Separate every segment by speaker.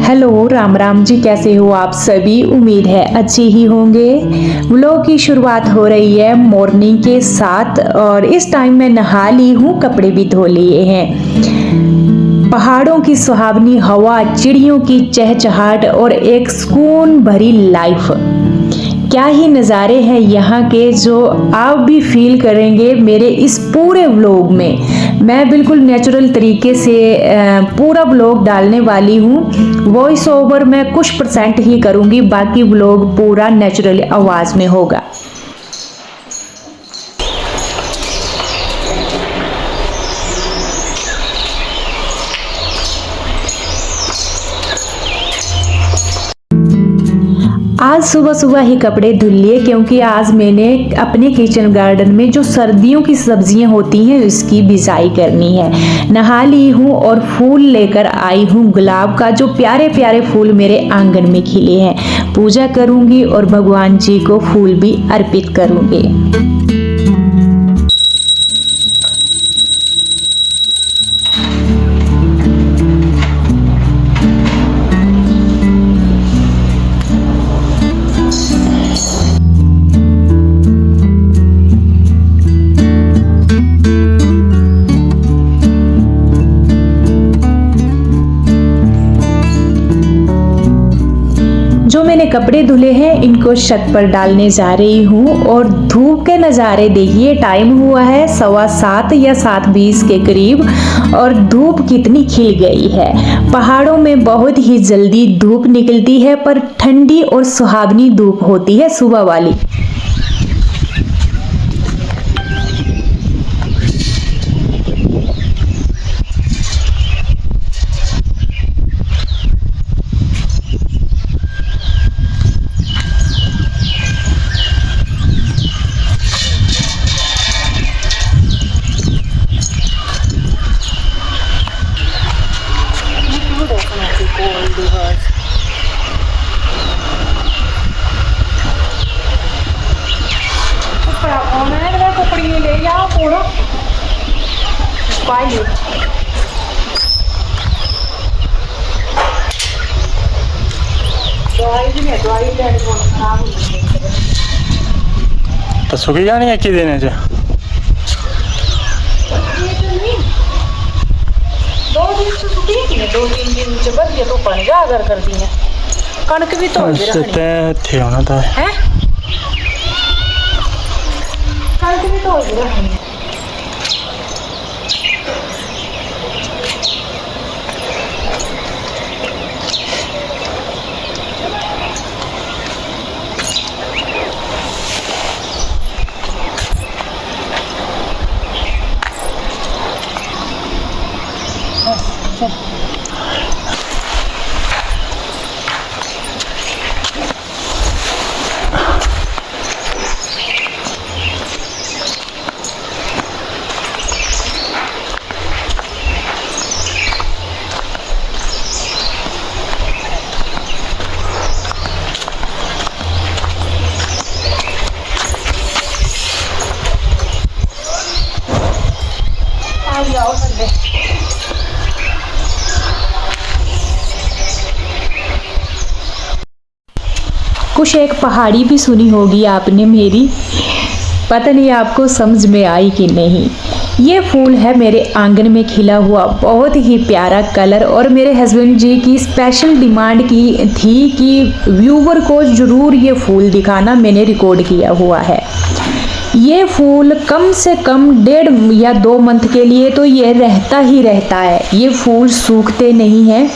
Speaker 1: Hello Ram Ram ji, कैसे हो आप सभी। उम्मीद है अच्छे ही होंगे। व्लॉग की शुरुआत हो रही है मॉर्निंग के साथ और इस टाइम मैं नहा ली हूँ, कपड़े भी धो लिए हैं। पहाड़ों की सुहावनी हवा, चिड़ियों की चहचहाट और एक सुकून भरी लाइफ, क्या ही नज़ारे हैं यहाँ के, जो आप भी फील करेंगे मेरे इस पूरे व्लॉग में। मैं बिल्कुल नेचुरल तरीके से पूरा व्लॉग डालने वाली हूँ। वॉइस ओवर मैं कुछ % ही करूँगी, बाकी व्लॉग पूरा नेचुरल आवाज़ में होगा। आज सुबह सुबह ही कपड़े धुल लिए, क्योंकि आज मैंने अपने किचन गार्डन में जो सर्दियों की सब्जियां होती हैं उसकी बिजाई करनी है। नहा ली हूँ और फूल लेकर आई हूँ गुलाब का, जो प्यारे प्यारे फूल मेरे आंगन में खिले हैं। पूजा करूँगी और भगवान जी को फूल भी अर्पित करूँगी। जो मैंने कपड़े धुले हैं इनको छत पर डालने जा रही हूँ। और धूप के नज़ारे देखिए, टाइम हुआ है 7:15 या 7:20 के करीब, और धूप कितनी खिल गई है। पहाड़ों में बहुत ही जल्दी धूप निकलती है, पर ठंडी और सुहावनी धूप होती है सुबह वाली।
Speaker 2: तो सुखी जानी है कि देने च
Speaker 1: 2 दिन से सुखी है, 2-3 दिन से बढ़िया तो पानी गागर कर दी है। कणक भी तो
Speaker 2: थे होना था
Speaker 1: है, कणक भी तो रखनी है। कुछ एक पहाड़ी भी सुनी होगी आपने मेरी, पता नहीं आपको समझ में आई कि नहीं। ये फूल है मेरे आंगन में खिला हुआ, बहुत ही प्यारा कलर, और मेरे हस्बैंड जी की स्पेशल डिमांड की थी कि व्यूवर को ज़रूर ये फूल दिखाना, मैंने रिकॉर्ड किया हुआ है। ये फूल कम से कम 1.5 या 2 मंथ के लिए तो ये रहता ही रहता है। ये फूल सूखते नहीं हैं,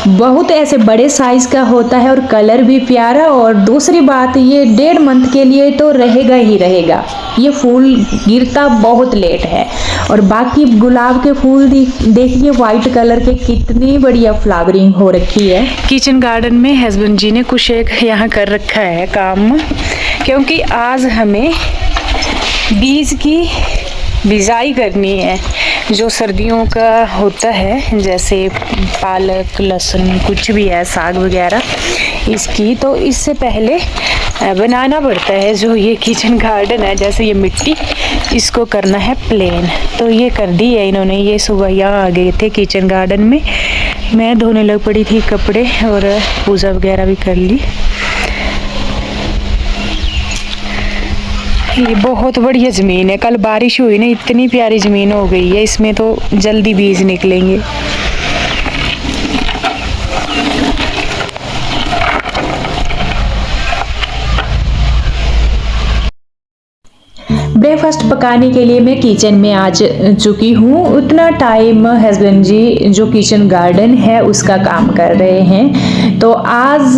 Speaker 1: बहुत ऐसे बड़े साइज का होता है और कलर भी प्यारा। और दूसरी बात, ये 1.5 मंथ के लिए तो रहेगा ही रहेगा। ये फूल गिरता बहुत लेट है। और बाकी गुलाब के फूल देखिए वाइट कलर के, कितनी बढ़िया फ्लावरिंग हो रखी है। किचन गार्डन में हस्बैंड जी ने कुछ एक यहाँ कर रखा है काम, क्योंकि आज हमें बीज की बिजाई करनी है, जो सर्दियों का होता है, जैसे पालक, लहसुन, कुछ भी है, साग वगैरह, इसकी तो इससे पहले बनाना पड़ता है। जो ये किचन गार्डन है, जैसे ये मिट्टी, इसको करना है प्लेन। तो ये कर दी है इन्होंने। ये सुबह यहाँ आ गए थे किचन गार्डन में, मैं धोने लग पड़ी थी कपड़े और पूजा वगैरह भी कर ली। ये बहुत बढ़िया ज़मीन है, कल बारिश हुई ना, इतनी प्यारी ज़मीन हो गई है, इसमें तो जल्दी बीज निकलेंगे। ब्रेकफास्ट पकाने के लिए मैं किचन में आ चुकी हूँ। उतना टाइम हस्बैंड जी जो किचन गार्डन है उसका काम कर रहे हैं। तो आज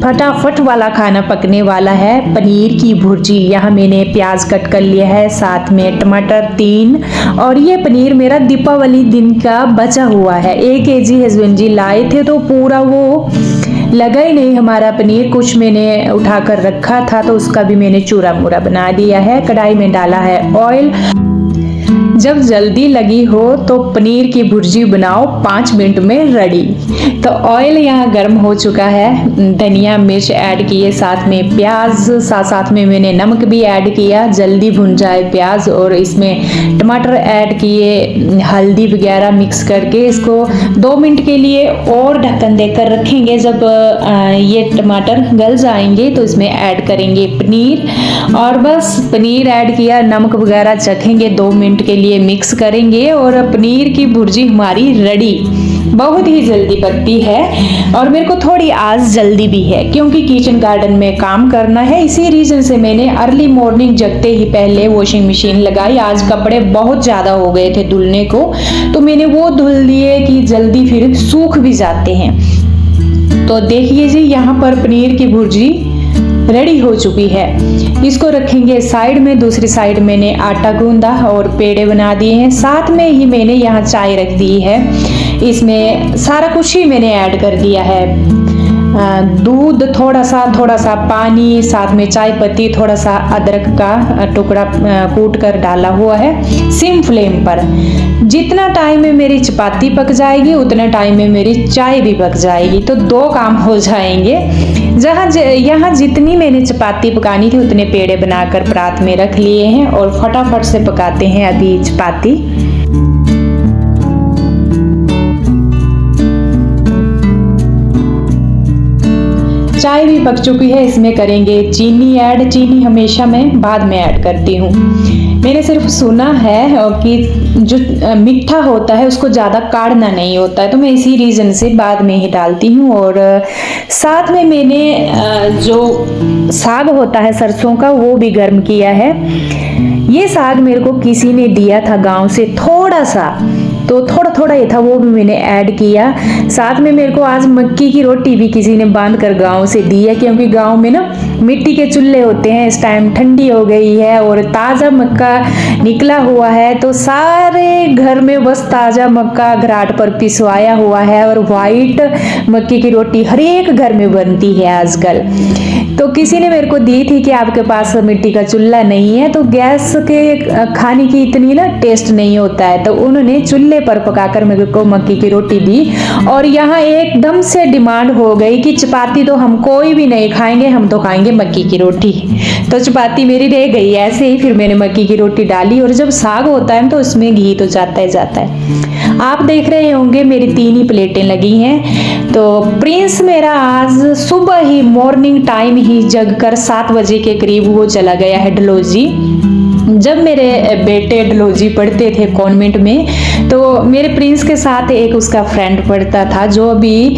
Speaker 1: फटाफट वाला खाना पकने वाला है, पनीर की भुर्जी। यहाँ मैंने प्याज कट कर लिया है, साथ में टमाटर 3, और ये पनीर मेरा दीपावली दिन का बचा हुआ है। 1 kg हस्बैंड जी लाए थे, तो पूरा वो लगा ही नहीं हमारा पनीर। कुछ मैंने उठा कर रखा था, तो उसका भी मैंने चूरा मूरा बना दिया है। कढ़ाई में डाला है ऑयल। जब जल्दी लगी हो तो पनीर की भुर्जी बनाओ, 5 मिनट में रेडी। तो ऑयल यहाँ गर्म हो चुका है, धनिया मिर्च ऐड किए, साथ में प्याज, साथ में मैंने नमक भी ऐड किया, जल्दी भुन जाए प्याज। और इसमें टमाटर ऐड किए, हल्दी वगैरह मिक्स करके इसको 2 मिनट के लिए और ढक्कन देकर रखेंगे। जब ये टमाटर गल जाएंगे तो इसमें ऐड करेंगे पनीर, और बस पनीर ऐड किया, नमक वगैरह चखेंगे, 2 मिनट के लिए मिक्स करेंगे और पनीर की भुर्जी हमारी रेडी। बहुत ही जल्दी पकती है, और मेरे को थोड़ी आज जल्दी भी है क्योंकि किचन गार्डन में काम करना है। इसी रीजन से मैंने अर्ली मॉर्निंग जगते ही पहले वॉशिंग मशीन लगाई। आज कपड़े बहुत ज़्यादा हो गए थे धुलने को, तो मैंने वो धुल दिए कि जल्दी फिर सूख भी जाते हैं। तो देखिए जी, यहाँ पर पनीर की भुर्जी रेडी हो चुकी है। इसको रखेंगे साइड में। दूसरी साइड मैंने आटा गूंदा और पेड़े बना दिए हैं। साथ में ही मैंने यहाँ चाय रख दी है, इसमें सारा कुछ ही मैंने ऐड कर दिया है। दूध, थोड़ा सा पानी, साथ में चाय पत्ती, थोड़ा सा अदरक का टुकड़ा कूट कर डाला हुआ है। सिम फ्लेम पर जितना टाइम में मेरी चपाती पक जाएगी उतना टाइम में मेरी चाय भी पक जाएगी, तो 2 काम हो जाएंगे। यहाँ जितनी मैंने चपाती पकानी थी उतने पेड़े बनाकर परात में रख लिए हैं, और फटाफट से पकाते हैं अभी चपाती। चाय भी पक चुकी है, इसमें करेंगे चीनी ऐड। चीनी हमेशा मैं बाद में ऐड करती हूँ। मैंने सिर्फ सुना है कि जो मीठा होता है उसको ज़्यादा काढ़ना नहीं होता है, तो मैं इसी रीज़न से बाद में ही डालती हूँ। और साथ में मैंने जो साग होता है सरसों का, वो भी गर्म किया है। ये साग मेरे को किसी ने दिया था गांव से, थोड़ा सा, तो थोड़ा ही था, वो भी मैंने ऐड किया। साथ में मेरे को आज मक्की की रोटी भी किसी ने बांध कर गाँव से दी है, क्योंकि गाँव में ना मिट्टी के चूल्हे होते हैं। इस टाइम ठंडी हो गई है और ताज़ा मक्का निकला हुआ है, तो सारे घर में बस ताज़ा मक्का घराट पर पिसवाया हुआ है, और वाइट मक्की की रोटी हर एक घर में बनती है आजकल। तो किसी ने मेरे को दी थी कि आपके पास मिट्टी का चूल्हा नहीं है तो गैस के खाने की इतनी ना टेस्ट नहीं होता है, तो उन्होंने चूल्हे पर पकाकर मेरे को मक्की की रोटी दी। और यहाँ एकदम से डिमांड हो गई कि चपाती तो हम कोई भी नहीं खाएंगे, हम तो खाएंगे मक्की की रोटी। तो चपाती मेरी रह गई ऐसे ही, फिर मैंने मक्की की रोटी डाली। और जब साग होता है तो उसमें घी तो जाता है। आप देख रहे होंगे मेरी 3 ही प्लेटें लगी हैं। तो प्रिंस मेरा आज सुबह ही मॉर्निंग टाइम ही जगकर 7 बजे के करीब वो चला गया है डलहौजी। जब मेरे बेटे डलहौजी पढ़ते थे कॉन्वेंट में, तो मेरे प्रिंस के साथ एक उसका फ्रेंड पढ़ता था, जो अभी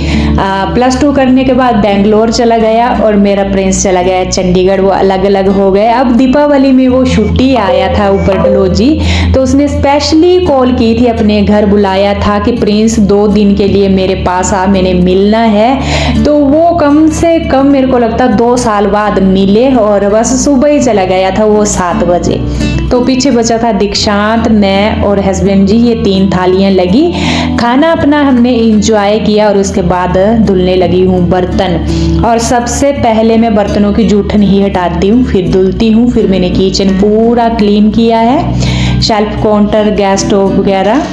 Speaker 1: +2 करने के बाद बेंगलोर चला गया, और मेरा प्रिंस चला गया चंडीगढ़। वो अलग अलग हो गए। अब दीपावली में वो छुट्टी आया था ऊपर डलहौजी, तो उसने स्पेशली कॉल की थी, अपने घर बुलाया था कि प्रिंस 2 दिन के लिए मेरे पास आ, मैंने मिलना है। तो वो कम से कम मेरे को लगता 2 साल बाद मिले, और बस सुबह ही चला गया था वो 7 बजे। तो पीछे बचा था दीक्षांत, मैं और हस्बैंड जी। ये 3 थालियां लगी। खाना अपना हमने इंजॉय किया, और उसके बाद धुलने लगी हूँ बर्तन। और सबसे पहले मैं बर्तनों की जूठन ही हटाती हूँ, फिर धुलती हूँ। फिर मैंने किचन पूरा क्लीन किया है। शेल्फ काउंटर, गैस स्टोव वगैरह।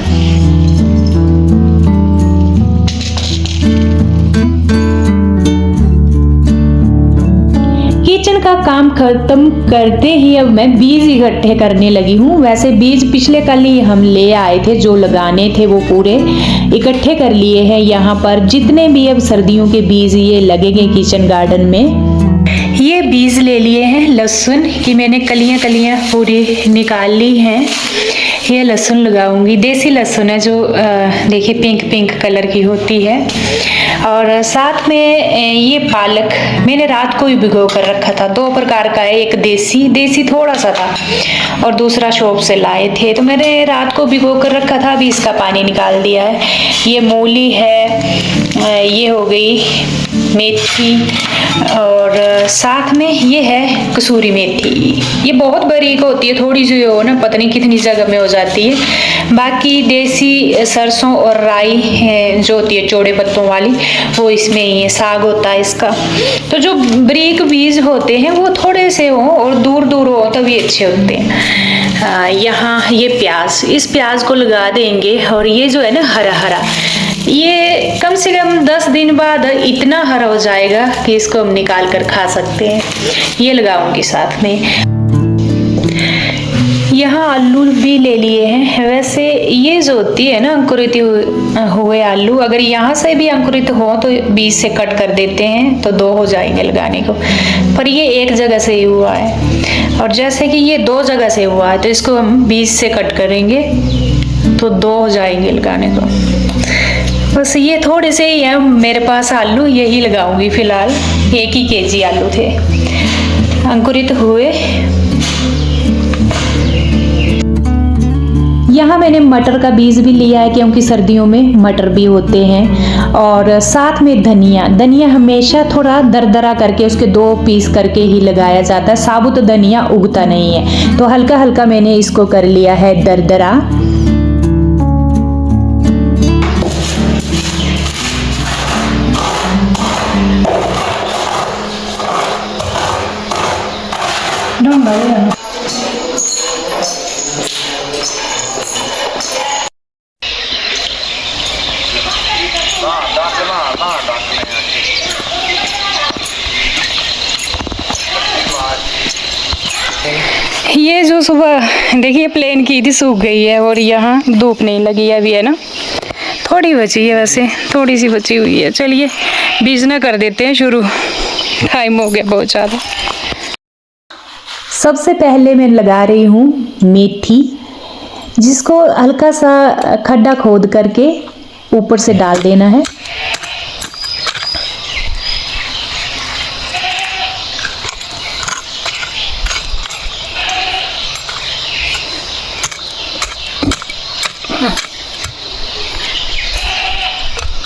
Speaker 1: किचन का काम खत्म करते ही अब मैं बीज इकट्ठे करने लगी हूँ। वैसे बीज पिछले कल ही हम ले आए थे, जो लगाने थे वो पूरे इकट्ठे कर लिए हैं। यहाँ पर जितने भी अब सर्दियों के बीज ये लगेंगे किचन गार्डन में। ये बीज ले लिए हैं लहसुन की, मैंने कलियां कलियां पूरी निकाल ली हैं। ये लहसुन लगाऊंगी, देसी लहसुन है जो देखिए पिंक पिंक कलर की होती है। और साथ में ये पालक मैंने रात को ही भिगो कर रखा था। दो प्रकार का है, एक देसी थोड़ा सा था और दूसरा शॉप से लाए थे, तो मैंने रात को भिगो कर रखा था। अभी इसका पानी निकाल दिया है। ये मूली है, ये हो गई मेथी, और साथ में ये है कसूरी मेथी। ये बहुत बारीक होती है, थोड़ी सी हो ना, पता नहीं कितनी जगह में हो जाती है। बाकी देसी सरसों और राई है जो होती है चौड़े पत्तों वाली, वो इसमें ही है। साग होता है इसका। तो जो बारीक बीज होते हैं वो थोड़े से हो और दूर दूर हो तभी अच्छे होते हैं। यहाँ ये प्याज, इस प्याज को लगा देंगे। और ये जो है ना हरा हरा, ये कम से कम 10 दिन बाद इतना हरा हो जाएगा कि इसको हम निकाल कर खा सकते हैं। ये लगाऊंगी साथ में। यहाँ आलू भी ले लिए हैं। वैसे ये जो होती है ना अंकुरित हुए आलू, अगर यहाँ से भी अंकुरित हो तो बीज से कट कर देते हैं तो 2 हो जाएंगे लगाने को, पर ये एक जगह से ही हुआ है। और जैसे कि ये 2 जगह से हुआ है तो इसको हम बीज से कट करेंगे तो 2 हो जाएंगे लगाने को। बस ये थोड़े से ही है मेरे पास आलू, यही लगाऊंगी फिलहाल। 1 ही केजी आलू थे अंकुरित हुए। यहाँ मैंने मटर का बीज भी लिया है क्योंकि सर्दियों में मटर भी होते हैं। और साथ में धनिया हमेशा थोड़ा दरदरा करके उसके 2 पीस करके ही लगाया जाता है। साबुत धनिया उगता नहीं है, तो हल्का हल्का मैंने इसको कर लिया है दरदरा। ये जो सुबह देखिए प्लेन की थी सूख गई है और यहाँ धूप नहीं लगी है अभी, है ना, थोड़ी बची है, वैसे थोड़ी सी बची हुई है। चलिए बीजना कर देते हैं शुरू, टाइम हो गया बहुत ज़्यादा। सबसे पहले मैं लगा रही हूँ मेथी, जिसको हल्का सा खड्डा खोद करके ऊपर से डाल देना है।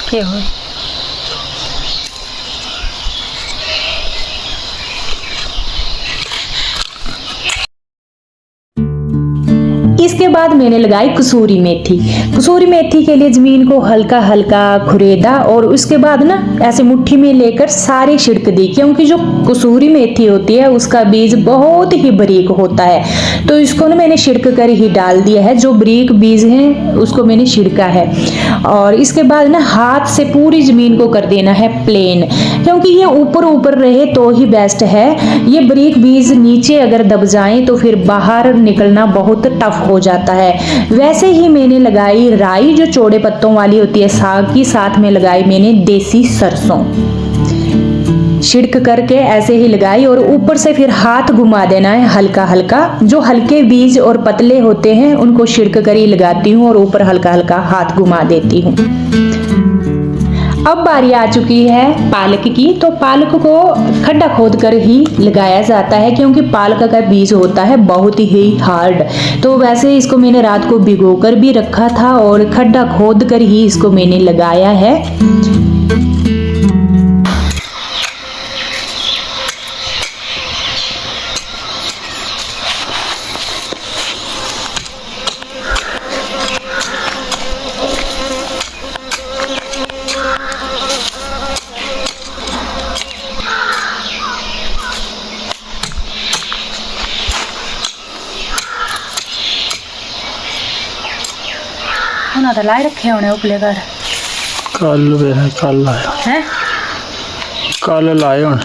Speaker 1: क्या हो? इसके बाद मैंने लगाई कसूरी मेथी। कसूरी मेथी के लिए जमीन को हल्का हल्का खुरेदा और उसके बाद ना ऐसे मुट्ठी में लेकर सारी छिड़क दी, क्योंकि जो कसूरी मेथी होती है उसका बीज बहुत ही बारीक होता है, तो इसको ना मैंने छिड़क कर ही डाल दिया है। जो बारीक बीज हैं उसको मैंने छिड़का है। और इसके बाद ना हाथ से पूरी जमीन को कर देना है प्लेन, क्योंकि ये ऊपर ऊपर रहे तो ही बेस्ट है। ये बारीक बीज नीचे अगर दब जाएं तो फिर बाहर निकलना बहुत टफ हो जाता है। वैसे ही मैंने लगाई राई जो चौड़े पत्तों वाली होती है साग की, साथ में लगाई मैंने देसी सरसों, छिड़क करके ऐसे ही लगाई। और ऊपर से फिर हाथ घुमा देना है हल्का हल्का। जो हल्के बीज और पतले होते हैं उनको छिड़क कर ही लगाती हूँ और ऊपर हल्का हल्का हाथ घुमा देती हूँ। अब बारी आ चुकी है पालक की, तो पालक को खड्डा खोद कर ही लगाया जाता है, क्योंकि पालक का बीज होता है बहुत ही हार्ड। तो वैसे इसको मैंने रात को भिगो कर भी रखा था और खड्डा खोद कर ही इसको मैंने लगाया है। ना तो लाए रखे होने उपले घर
Speaker 2: कल वे कल लाया
Speaker 1: हैं
Speaker 2: कल लाए हुन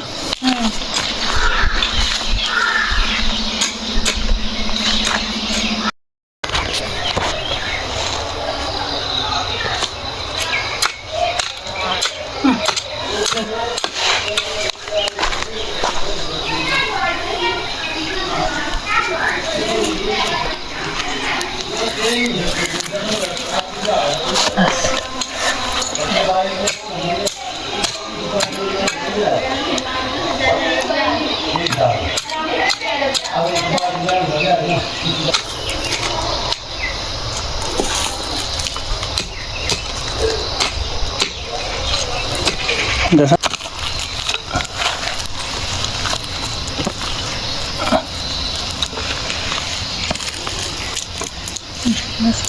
Speaker 2: जैसा
Speaker 1: बस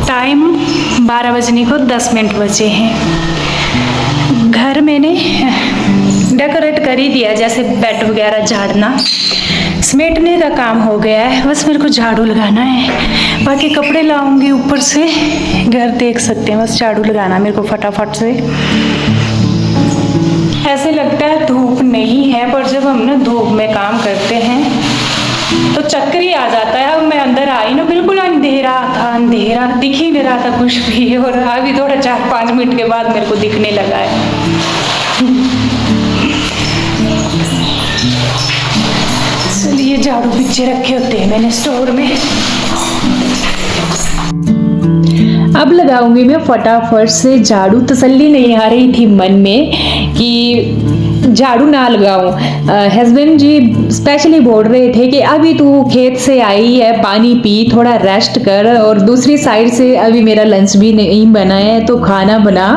Speaker 1: टाइम 12 बजने को 10 मिनट बचे हैं। घर मैंने डेकोरेट कर ही दिया, जैसे बेड वगैरह झाड़ना समेटने का काम हो गया है, बस मेरे को झाड़ू लगाना है। बाकी कपड़े लाऊंगी ऊपर से, घर देख सकते हैं, बस झाड़ू लगाना मेरे को फटाफट से। ऐसे लगता है धूप नहीं है, पर जब हम ना धूप में काम करते हैं तो चक्कर ही आ जाता है। अब मैं अंदर आई ना, बिल्कुल अंधेरा था, अंधेरा दिख ही नहीं रहा था कुछ भी, और अभी थोड़ा 4-5 मिनट के बाद मेरे को दिखने लगा है। चलिए, झाड़ू पीछे रखे होते हैं मैंने स्टोर में, अब लगाऊंगी मैं फटाफट से झाड़ू। तसल्ली नहीं आ रही थी मन में कि झाड़ू ना लगाऊं। हस्बैंड जी स्पेशली बोल रहे थे कि अभी तू खेत से आई है, पानी पी, थोड़ा रेस्ट कर, और दूसरी साइड से अभी मेरा लंच भी नहीं बना है तो खाना बना,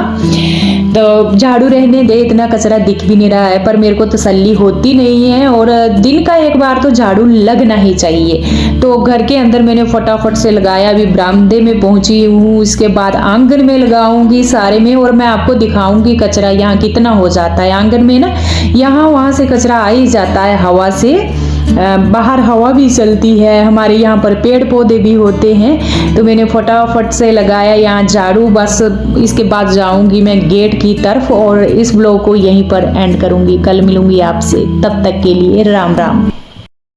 Speaker 1: तो झाड़ू रहने दे, इतना कचरा दिख भी नहीं रहा है। पर मेरे को तसल्ली होती नहीं है, और दिन का एक बार तो झाड़ू लगना ही चाहिए। तो घर के अंदर मैंने फटाफट से लगाया, अभी बरामदे में पहुंची हूँ, इसके बाद आंगन में लगाऊंगी सारे में, और मैं आपको दिखाऊंगी कचरा यहाँ कितना हो जाता है। आंगन में ना यहाँ वहाँ से कचरा आ ही जाता है, हवा से बाहर हवा भी चलती है, हमारे यहाँ पर पेड़ पौधे भी होते हैं, तो मैंने फटाफट से लगाया यहाँ झाड़ू। बस इसके बाद जाऊंगी मैं गेट की तरफ, और इस ब्लॉग को यहीं पर एंड करूंगी। कल मिलूंगी आपसे, तब तक के लिए राम राम।